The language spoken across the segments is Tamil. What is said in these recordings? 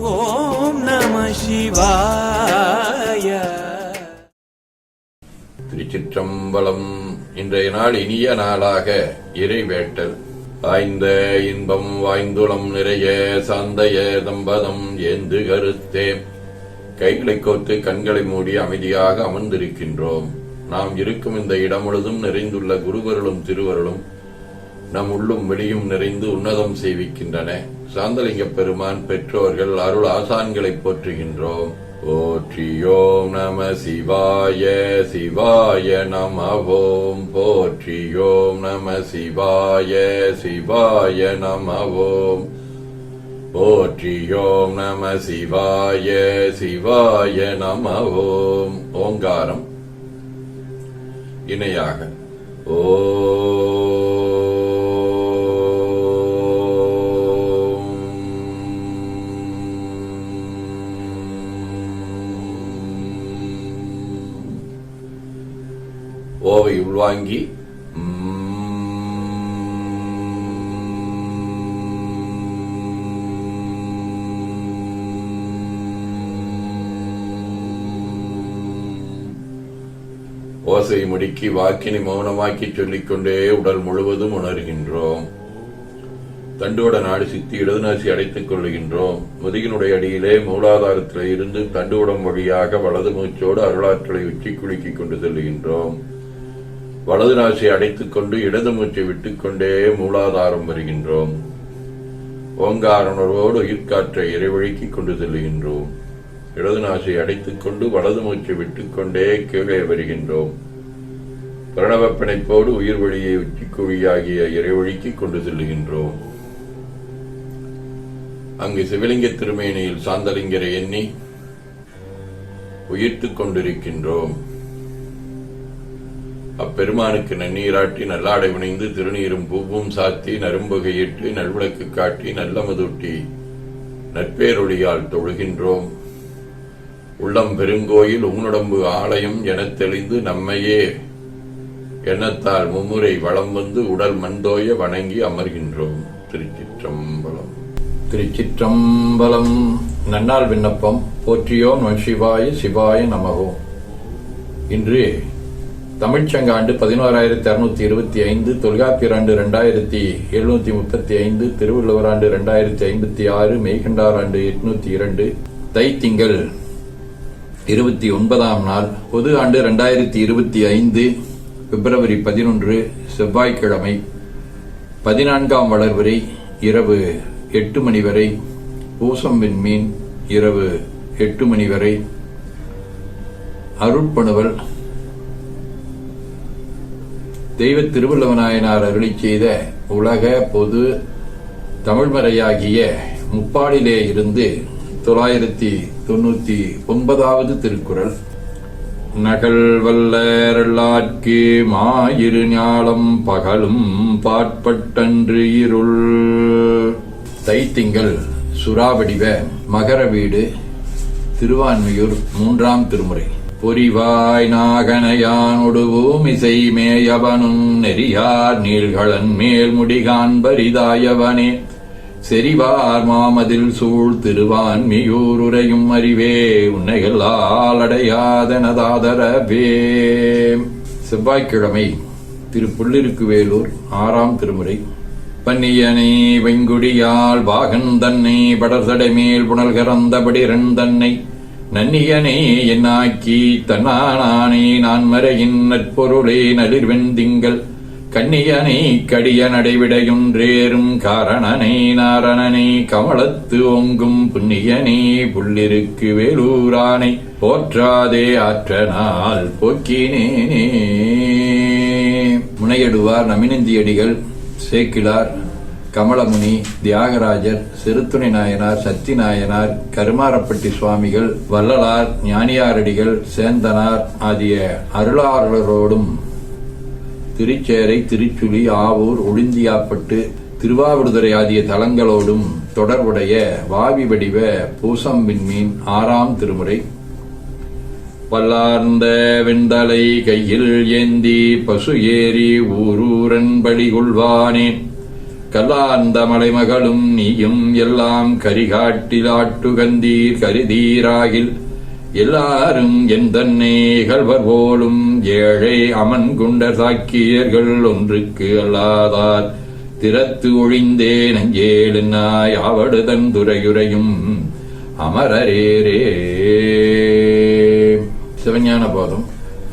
ஓம் நம சிவாய. திருச்சிற்றம்பலம். இன்றைய நாள் இனிய நாளாக இறைவேட்டல். ஆய்ந்த இன்பம் வாய்ந்துளம் நிறைய சாந்தைய தம்பதம் ஏந்து கருத்தே. கைகளை கோத்து கண்களை மூடி அமைதியாக அமர்ந்திருக்கின்றோம். நாம் இருக்கும் இந்த இடம் முழுதும் நிறைந்துள்ள குருவருளும் திருவருளும் நம் உள்ளும் வெளியும் நிறைந்து உன்னதம் செய்விக்கின்றன. சாந்தலிங்க பெருமான் பெற்றோர்கள் அருள் ஆசான்களை போற்றுகின்றோம். போற்றியோம் நம சிவாய சிவாய நம ஓம். போற்றியோம் நம சிவாய சிவாய நம ஓம். போற்றியோம் நம சிவாய சிவாய நம ஓம். ஓங்காரம் இணையாக ஓவை உள்வாங்கி ஓசை முடுக்கி வாக்கினை மௌனமாக்கி சொல்லிக்கொண்டே உடல் முழுவதும் உணர்கின்றோம். தண்டோட நாடு சித்தி இடதுநாசி அடைத்துக் கொள்ளுகின்றோம். முதுகினுடைய அடியிலே மூலாதாரத்திலே இருந்து தண்டுவடம் வழியாக வலது மூச்சோடு அருளாற்றலை உச்சி குலுக்கிக் கொண்டு செல்லுகின்றோம். வலது நாசி அடைத்துக் கொண்டு இடது மூச்சை விட்டுக்கொண்டே மூலாதாரம் வருகின்றோம். ஓங்கார உணர்வோடு உயிர்காற்றை இறைவழிக்கிக் கொண்டு செல்லுகின்றோம். இடது நாசை அடைத்துக் கொண்டு வலது மூச்சை விட்டுக்கொண்டே கீழே வருகின்றோம். பிரணவ பிணைப்போடு உயிர் வழியை உச்சிக்குழியாகிய இறைவழிக்கிக் கொண்டு செல்லுகின்றோம். அங்கு சிவலிங்க திருமேனியில் சாந்தலிங்கரை எண்ணி உயிர்த்துக் கொண்டிருக்கின்றோம். அப்பெருமானுக்கு நன்னீராட்டி நல்லாடை வினைந்து திருநீரும் பூவும் சாத்தி நரும்புகையிட்டு நல்விளக்கு காட்டி நல்லமதூட்டி நற்பேரொழியால் தொழுகின்றோம். உள்ளம் பெருங்கோயில் உன்னுடம்பு ஆலயம் எனத் தெளிந்து நம்மையே எண்ணத்தால் மும்முறை வளம் வந்து உடல் மண்தோய வணங்கி அமர்கின்றோம். திருச்சிற்றம்பலம். திருச்சிற்றம்பலம். நன்னாள் விண்ணப்பம். போற்றியோம் நம சிவாய சிவாய நமகோ. இன்று தமிழ்ச்சங்காண்டு 11625, தொல்காப்பியர் ஆண்டு 2735, திருவள்ளுவர் ஆண்டு 2056, மெய்கண்டார் ஆண்டு 802, தைத்திங்கள் 29ஆம் நாள், பொது ஆண்டு 2025, பிப்ரவரி 11, செவ்வாய்க்கிழமை, 14ஆம் வளர்வரை இரவு 8 மணி வரை, பூசம் விண்மீன் இரவு 8 மணி வரை, அருட்பணுவல் தெய்வ திருவள்ளுவநாயனார் அருளிச் செய்த உலக பொது தமிழ்மறையாகிய முப்பாடிலே இருந்து 999வது திருக்குறள். நகல் வல்லரல்லார்க்கு மாயிரு ஞாலம் பகலும் பாற்பட்டன்று இருள். தைத்திங்கள் சுறாவடிவ மகர வீடு, திருவான்மியூர், 3ஆம் திருமுறை. பொறிவாய் நாகனையான் ஒடுவோம் இசை மேயவனும் நெறியார் நீள்களன் மேல் முடிகான்பரிதாயவனே செறிவார் மாமதில் சூழ் திருவான்மியூர் உரையும் அறிவே உன்னைகளால் அடையாதனதாதரவே. செவ்வாய்க்கிழமை, திரு புள்ளிருக்குவேலூர், 6ஆம் திருமுறை. பன்னியனை வெங்குடியால் பாகன் தன்னை படர்சடை மேல் புனல் கறந்தபடி தன்னை நன்னியனே என்னாக்கி தன்னானே நான் மறையின் நற்பொருளே நளிர்வெண் திங்கள் கண்ணியனை கடிய நடைவிடையொன்றேறும் காரணனை நாரணனை கமலத்து ஓங்கும் புண்ணியனே புள்ளிருக்கு வேலூரானை போற்றாதே ஆற்றனால் போக்கினேனே. முனையடுவார் நமினந்தியடிகள், சேக்கிலார், கமலமுனி, தியாகராஜர், சிறுத்துணை நாயனார், சத்தி நாயனார், கருமாரப்பட்டி சுவாமிகள், வள்ளலார், ஞானியாரடிகள், சேந்தனார் ஆகிய அருளாளரோடும் திருச்சேரை, திருச்சுழி, ஆவூர், ஒளிந்தியாப்பட்டு, திருவாவடுதுறை ஆகிய தலங்களோடும் தொடர்புடைய வாவி வடிவ பூசம் விண்மீன் 6ஆம் திருமுறை. பல்லார்ந்த வெண்தலை கையில் ஏந்தி பசு ஏறி ஊரூரன் பலி கொள்வானேன் கல்லாந்த மலைமகளும் நீயும் எல்லாம் கரிகாட்டிலாட்டுகந்தீர் கருதீராகில் எல்லாரும் என் தன்னை கல்வர் போலும் ஏழை அமன் குண்டர் சாக்கியர்கள் ஒன்றுக்கு அல்லாதார் திறத்து ஒழிந்தே நஞ்சேழுநாய் ஆவடுதன் துறையுறையும் அமரரேரே. சிவஞான போதம்.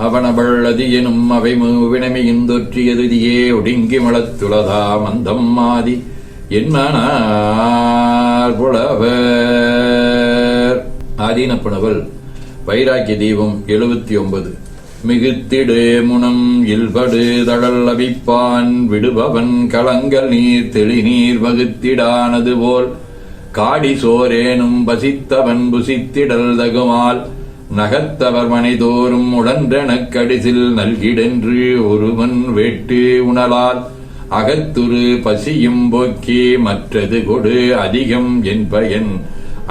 அவனவள்ளது எனும் அவை மூவினமையின் தொற்றியதுதியே ஒடுங்கி மலத்துளதா மந்தம் மாதி என்மனார் புலவர். ஆதீனப்புணவல். வைராக்கிய தீபம் 79. மிகுத்திடு முனம் இல்படு தடல் அவிப்பான் விடுபவன் கலங்கல் நீர் தெளிநீர் வகுத்திடானது போல் காடி சோரேனும் பசித்தவன் புசித்திடல் தகுமால் நகத்தவர் மனைதோறும் உடன்றெனக் கடிசில் நல்கிடென்று ஒருவன் வேட்டு உணலால் அகத்துரு பசியும் போக்கி மற்றது கொடு அதிகம் என் பயன்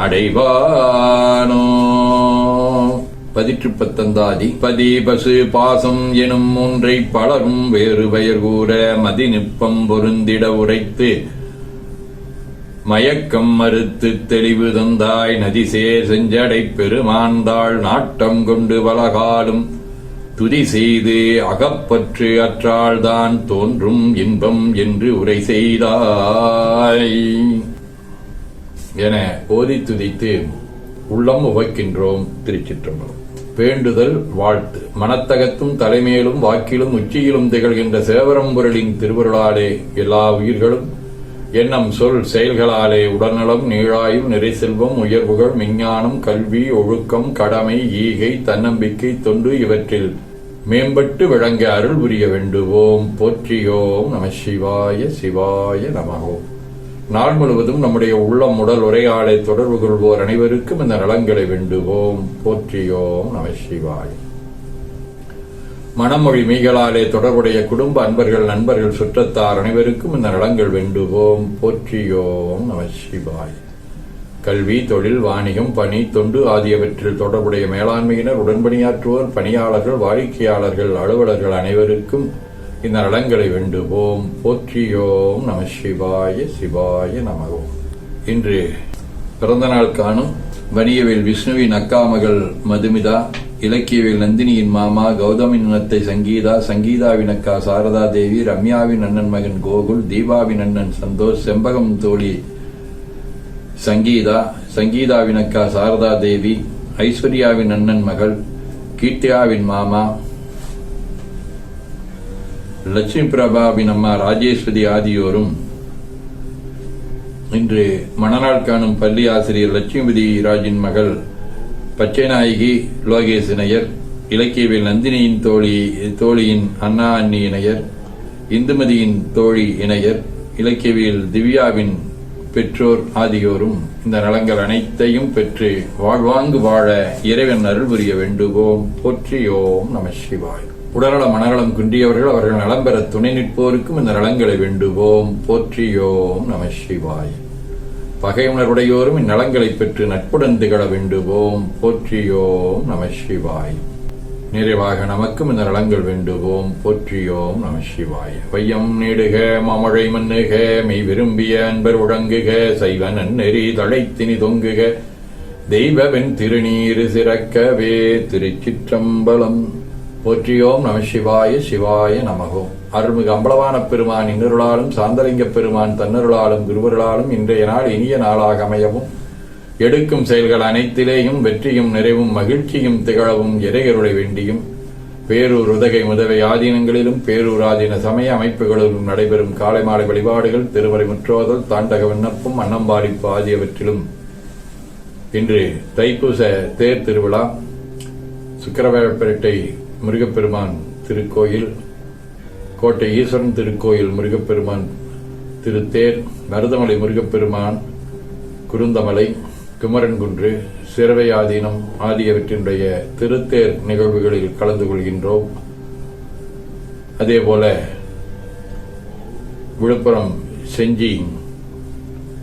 அடைவானோ. 19 பதி பசு பாசம் எனும் மூன்றை பலரும் வேறு பெயர் கூற மதிநுட்பம் பொருந்திட உரைத்து மயக்கம் மறுத்து தெளிவு தந்தாய் நதிசேர் செஞ்சடை பெருமாந்தாள் நாட்டம் கொண்டு பலகாலும் துதி செய்து அகப்பற்று அற்றால்தான் தோன்றும் இன்பம் என்று உரை செய்தாய் என ஓதி துதித்து உள்ளம் உவக்கின்றோம். திருச்சிற்றம்பலம். வேண்டுதல் வாழ்த்து. மனத்தகத்தும் தலைமையிலும் வாக்கிலும் உச்சியிலும் திகழ்கின்ற சேவரம்பொருளின் திருவருளாலே எல்லா உயிர்களும் எண்ணம் சொல் செயல்களாலே உடல்நலம் நீழாயும் நிறை செல்வம் உயர்வுகள் விஞ்ஞானம் கல்வி ஒழுக்கம் கடமை ஈகை தன்னம்பிக்கை தொண்டு இவற்றில் மேம்பட்டு விளங்க அருள் புரிய வேண்டுவோம். போற்றியோம் நம சிவாய சிவாய நமகோம். நாள் முழுவதும் நம்முடைய உள்ளம் உடல் உரையாடை தொடர்பு கொள்வோர் அனைவருக்கும் இந்த நலங்களை வேண்டுவோம். போற்றியோம் நம சிவாய. மனமொழி மீகளாலே தொடர்புடைய குடும்ப அன்பர்கள் நண்பர்கள் சுற்றத்தார் அனைவருக்கும் இந்த நலங்கள் வேண்டுவோம். போற்றியோம் நம சிவாய. கல்வி தொழில் வாணிகம் பணி தொண்டு ஆகியவற்றில் தொடர்புடைய மேலாண்மையினர் உடன்பணியாற்றுவோர் பணியாளர்கள் வாடிக்கையாளர்கள் அலுவலர்கள் அனைவருக்கும் இந்த நலங்களை வேண்டுவோம். போற்றியோம் நம சிவாய சிவாய நமகோம். இன்று பிறந்தநாள் காணும் வணியவேல் விஷ்ணுவின் அக்கா மகள் மதுமிதா, இலக்கியவேல் நந்தினியின் மாமா கௌதமின் அத்தை சங்கீதா, சங்கீதாவின் அக்கா சாரதா தேவி, ரம்யாவின் அண்ணன் மகன் கோகுல், தீபாவின் அண்ணன் சந்தோஷ், செம்பகம் தோழி சங்கீதா, சங்கீதாவின் அக்கா சாரதா தேவி, ஐஸ்வர்யாவின் அண்ணன் மகள் கீர்த்தியாவின் மாமா, லட்சுமி பிரபாவின் அம்மா ராஜேஸ்வரி ஆகியோரும் இன்று மணநாள் காணும் பள்ளி ஆசிரியர் லட்சுமிபதி ராஜின் மகள் பச்சைநாயகி லோகேஷ் இணையர், இலக்கியவேல் நந்தினியின் தோழியின் அண்ணா அண்ணி இணையர், இந்துமதியின் தோழி இணையர், இலக்கியவேல் திவ்யாவின் பெற்றோர் ஆகியோரும் இந்த நலங்கள் அனைத்தையும் பெற்று வாழ்வாங்கு வாழ இறைவன் அருள் புரிய வேண்டுவோம். போற்றியோம் நம சிவாய். உடல்நலம் மனநலம் குன்றியவர்கள் அவர்கள் நலம் பெற துணை நிற்போருக்கும் இந்த நலங்களை வேண்டுவோம். போற்றியோம் நம சிவாய். பகையுணர்வுடையோரும் இந்நலங்களை பெற்று நட்புடன் திகழ வேண்டுவோம். போற்றியோம் நம சிவாய். நிறைவாக நமக்கும் இந்த நலங்கள் வேண்டுவோம். போற்றியோம் நம சிவாய். வையம் நீடுக மாமழை மன்னுக மெய் விரும்பிய அன்பர் உழங்குக சைவ நன்னெறி தழைத்தினி தொங்குக தெய்வவென் திருநீரு சிறக்கவே. திருச்சிற்றம்பலம். போற்றியோம் நம சிவாய சிவாய நமகோம். அருள்மிகு அம்பலவான பெருமான் இன்னருளாலும் சாந்தலிங்க பெருமான் தன்னருளாலும் குருவருளாலும் இன்றைய நாள் இனிய நாளாக அமையவும் எடுக்கும் செயல்கள் அனைத்திலேயும் வெற்றியும் நிறைவும் மகிழ்ச்சியும் திகழவும் இறையருளை வேண்டியும் பேரூர் உதகை முதவை ஆதீனங்களிலும் பேரூர் ஆதீன சமய அமைப்புகளிலும் நடைபெறும் காலை மாலை வழிபாடுகள் திருவரை முற்றோதல் தாண்டக விண்ணப்பம் அன்னம்பாடிப்பு ஆகியவற்றிலும் இன்று தைப்பூச தேர் திருவிழா சுக்கிரவேலப்பேட்டை முருகப்பெருமான் திருக்கோயில், கோட்டை ஈஸ்வரன் திருக்கோயில் முருகப்பெருமான் திருத்தேர், மருதமலை முருகப்பெருமான் குருந்தமலை, குமரன்குன்று, சிறவை ஆதீனம் ஆகியவற்றினுடைய திருத்தேர் நிகழ்வுகளில் கலந்து கொள்கின்றோம். அதேபோல விழுப்புரம் செஞ்சி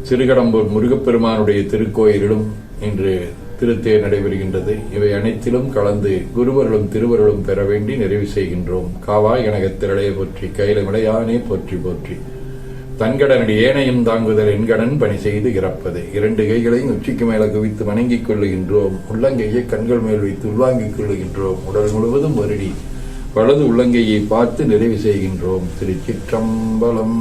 சிறுகடம்பூர் முருகப்பெருமானுடைய திருக்கோயிலிலும் இன்று திருத்தேர் நடைபெறுகின்றது. இவை அனைத்திலும் கலந்து குருவர்களும் திருவர்களும் பெற வேண்டி நிறைவு செய்கின்றோம். காவாய் கனகத்திரளையை போற்றி கையில விளையானே போற்றி போற்றி தன்கடனடி ஏனையும் தாங்குதல் என்கடன் பணி செய்து இறப்பது. 2 கைகளையும் உச்சிக்கு மேல குவித்து வணங்கிக் கொள்ளுகின்றோம். உள்ளங்கையை கண்கள் மேல் வைத்து உள்வாங்கிக் கொள்ளுகின்றோம். உடல் முழுவதும் வருடி வலது உள்ளங்கையை பார்த்து நிறைவு செய்கின்றோம். திருச்சிற்றம்பலம்.